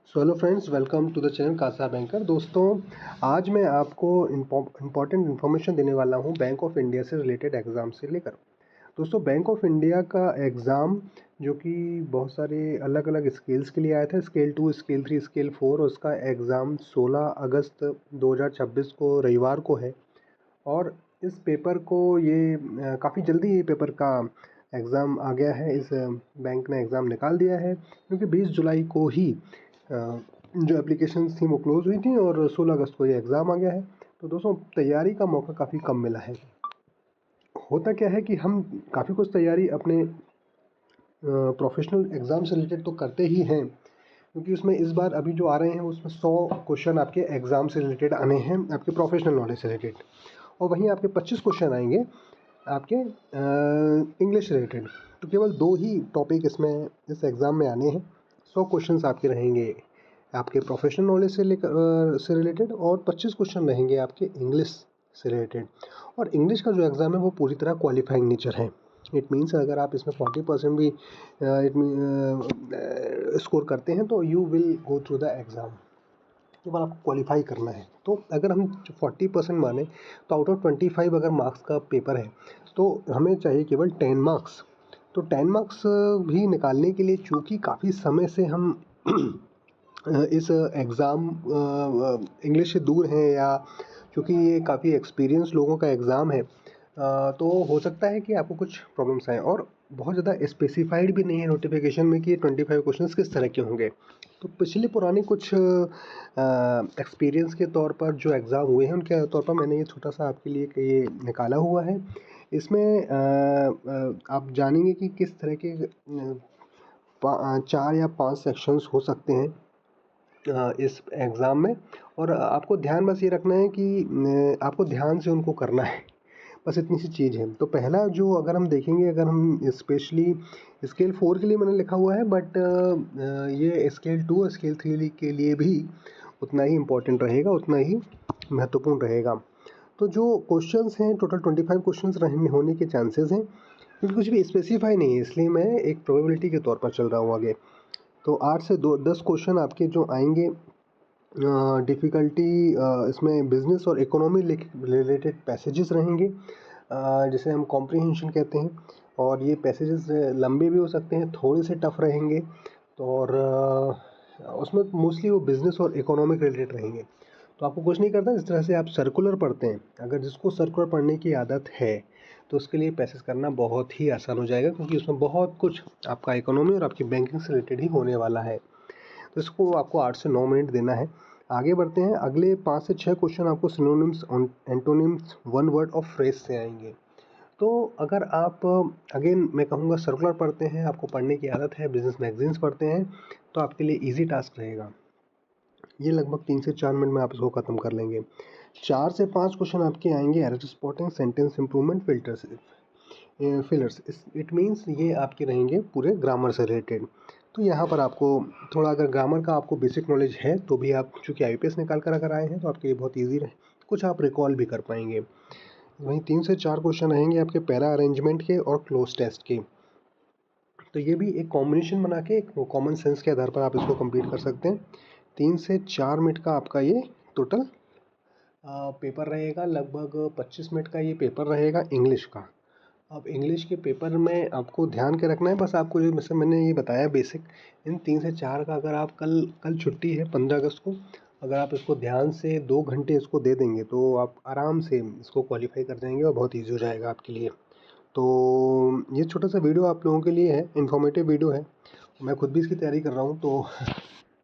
So hello friends, welcome to the channel CASA banker. दोस्तों, आज मैं आपको इम्पॉर्टेंट इन्फॉर्मेशन देने वाला हूं बैंक ऑफ इंडिया से रिलेटेड एग्ज़ाम से लेकर। दोस्तों, बैंक ऑफ इंडिया का एग्ज़ाम जो कि बहुत सारे अलग अलग स्केल्स के लिए आया था, स्केल 2, स्केल 3, स्केल 4, उसका एग्ज़ाम 16 अगस्त 2026 को रविवार को है। और इस पेपर को काफ़ी जल्दी ये पेपर का एग्ज़ाम आ गया है। इस बैंक ने एग्ज़ाम निकाल दिया है क्योंकि 20 जुलाई को ही जो एप्लीकेशंस थी वो क्लोज़ हुई थी और 16 अगस्त को ये एग्ज़ाम आ गया है। तो दोस्तों, तैयारी का मौका काफ़ी कम मिला है। होता क्या है कि हम काफ़ी कुछ तैयारी अपने प्रोफेशनल एग्ज़ाम से रिलेटेड तो करते ही हैं, क्योंकि उसमें इस बार अभी जो आ रहे हैं उसमें 100 क्वेश्चन आपके एग्ज़ाम से रिलेटेड आने हैं, आपके प्रोफेशनल नॉलेज से रिलेटेड। और वहीं आपके 25 क्वेश्चन आएंगे आपके इंग्लिश रिलेटेड। तो केवल 2 ही टॉपिक इसमें इस एग्ज़ाम में आने हैं। 100 क्वेश्चंस आपके रहेंगे आपके प्रोफेशनल नॉलेज से रिलेटेड और 25 क्वेश्चन रहेंगे आपके इंग्लिश से रिलेटेड। और इंग्लिश का जो एग्ज़ाम है वो पूरी तरह क्वालिफाइंग नेचर है। इट मीन्स अगर आप इसमें 40% भी स्कोर करते हैं तो you will go through the exam. केवल आपको क्वालिफाई करना है। तो अगर हम 40% माने तो आउट ऑफ 25 अगर मार्क्स का पेपर है तो हमें चाहिए केवल 10 मार्क्स। तो 10 मार्क्स भी निकालने के लिए चूँकि काफ़ी समय से हम इस एग्ज़ाम इंग्लिश से दूर हैं, या क्योंकि ये काफ़ी एक्सपीरियंस लोगों का एग्ज़ाम है, तो हो सकता है कि आपको कुछ प्रॉब्लम्स आएँ। और बहुत ज़्यादा स्पेसिफाइड भी नहीं है नोटिफिकेशन में कि ये 25 क्वेश्चंस किस तरह के होंगे। तो पिछले पुराने कुछ एक्सपीरियंस के तौर पर जो एग्ज़ाम हुए हैं उनके तौर पर मैंने ये छोटा सा आपके लिए ये निकाला हुआ है। इसमें आप जानेंगे कि किस तरह के 4 या 5 सेक्शंस हो सकते हैं इस एग्ज़ाम में। और आपको ध्यान बस ये रखना है कि आपको ध्यान से उनको करना है, बस इतनी सी चीज़ है। तो पहला जो अगर हम देखेंगे, अगर हम स्पेशली स्केल 4 के लिए मैंने लिखा हुआ है, बट ये स्केल 2 स्केल 3 के लिए भी उतना ही इम्पोर्टेंट रहेगा, उतना ही महत्वपूर्ण रहेगा। तो जो क्वेश्चंस हैं टोटल 25 क्वेश्चंस रहने होने के चांसेस हैं, क्योंकि कुछ भी स्पेसिफाई नहीं है इसलिए मैं एक प्रोबेबिलिटी के तौर पर चल रहा हूँ आगे। तो 8 से 10 क्वेश्चन आपके जो आएंगे डिफ़िकल्टी इसमें बिज़नेस और इकोनॉमी रिलेटेड पैसेजेस रहेंगे, जिसे हम कॉम्प्रिहेंशन कहते हैं। और ये पैसेजेस लंबे भी हो सकते हैं, थोड़े से टफ रहेंगे। तो और उसमें मोस्टली वो बिज़नेस और इकोनॉमिक रिलेटेड रहेंगे। तो आपको कुछ नहीं करना, जिस तरह से आप सर्कुलर पढ़ते हैं, अगर जिसको सर्कुलर पढ़ने की आदत है तो उसके लिए पैसेज करना बहुत ही आसान हो जाएगा, क्योंकि उसमें बहुत कुछ आपका इकोनॉमी और आपकी बैंकिंग से रिलेटेड ही होने वाला है। तो इसको आपको 8 से 9 मिनट देना है। आगे बढ़ते हैं, अगले 5 से 6 क्वेश्चन आपको सिनोनिम्स एंटोनिम्स वन वर्ड और फ्रेज से आएंगे। तो अगर आप अगेन मैं कहूँगा सर्कुलर पढ़ते हैं, आपको पढ़ने की आदत है, बिजनेस मैगजीन्स पढ़ते हैं, तो आपके लिए ईजी टास्क रहेगा। ये लगभग 3 से 4 मिनट में आप इसको ख़त्म कर लेंगे। 4 से 5 क्वेश्चन आपके आएंगे error spotting, sentence improvement, fillers. It means ये आपके रहेंगे पूरे ग्रामर से रिलेटेड। तो यहाँ पर आपको थोड़ा, अगर ग्रामर का आपको बेसिक नॉलेज है तो भी आप चूँकि IPS निकाल कर अगर आए हैं तो आपके लिए बहुत ईजी रहे, कुछ आप रिकॉल भी कर पाएंगे। वहीं 3 से 4 क्वेश्चन रहेंगे आपके पैरा अरेंजमेंट के और क्लोज टेस्ट के। तो ये भी एक कॉम्बिनेशन बना के एक कॉमन सेंस के आधार पर आप इसको कंप्लीट कर सकते हैं। 3 से 4 मिनट का आपका ये टोटल पेपर रहेगा। लगभग 25 मिनट का ये पेपर रहेगा इंग्लिश का। अब इंग्लिश के पेपर में आपको ध्यान के रखना है, बस आपको जो जैसे मैंने ये बताया बेसिक, इन 3 से 4 का अगर आप कल छुट्टी है 15 अगस्त को, अगर आप इसको ध्यान से 2 घंटे इसको दे देंगे तो आप आराम से इसको क्वालिफाई कर जाएंगे और बहुत ईजी हो जाएगा आपके लिए। तो ये छोटा सा वीडियो आप लोगों के लिए है, इन्फॉर्मेटिव वीडियो है। मैं खुद भी इसकी तैयारी कर रहा हूँ, तो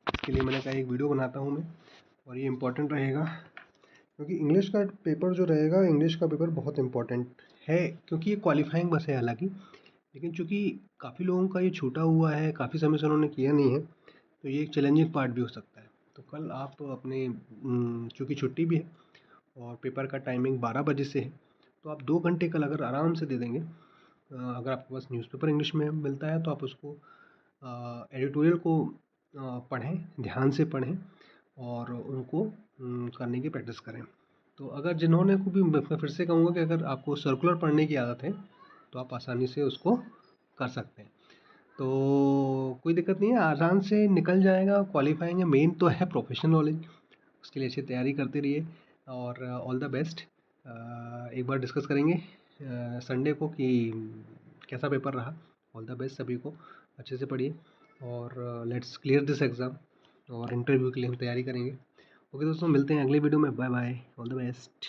इसके लिए मैंने कहा एक वीडियो बनाता हूँ मैं, और ये इम्पोर्टेंट रहेगा क्योंकि इंग्लिश का पेपर जो रहेगा, इंग्लिश का पेपर बहुत इंपॉर्टेंट है, क्योंकि ये क्वालिफाइंग बस है हालांकि, लेकिन चूंकि काफ़ी लोगों का ये छूटा हुआ है, काफ़ी समय से उन्होंने किया नहीं है, तो ये एक चैलेंजिंग पार्ट भी हो सकता है। तो कल आप अपने चूँकि छुट्टी भी है और पेपर का टाइमिंग 12 बजे से है, तो आप 2 घंटे कल अगर आराम से दे देंगे, अगर आपके पास न्यूज़पेपर इंग्लिश में मिलता है तो आप उसको एडिटोरियल को पढ़ें, ध्यान से पढ़ें और उनको करने की प्रैक्टिस करें। तो अगर जिन्होंने को भी, मैं फिर से कहूँगा कि अगर आपको सर्कुलर पढ़ने की आदत है तो आप आसानी से उसको कर सकते हैं। तो कोई दिक्कत नहीं है, आराम से निकल जाएगा, क्वालिफाइंग है। मेन तो है प्रोफेशनल नॉलेज, उसके लिए अच्छी तैयारी करते रहिए और ऑल द बेस्ट। एक बार डिस्कस करेंगे संडे को कि कैसा पेपर रहा। ऑल द बेस्ट सभी को, अच्छे से पढ़िए और लेट्स क्लियर दिस एग्ज़ाम और इंटरव्यू के लिए हम तैयारी करेंगे। ओके दोस्तों, मिलते हैं अगले वीडियो में। Bye bye, all the best.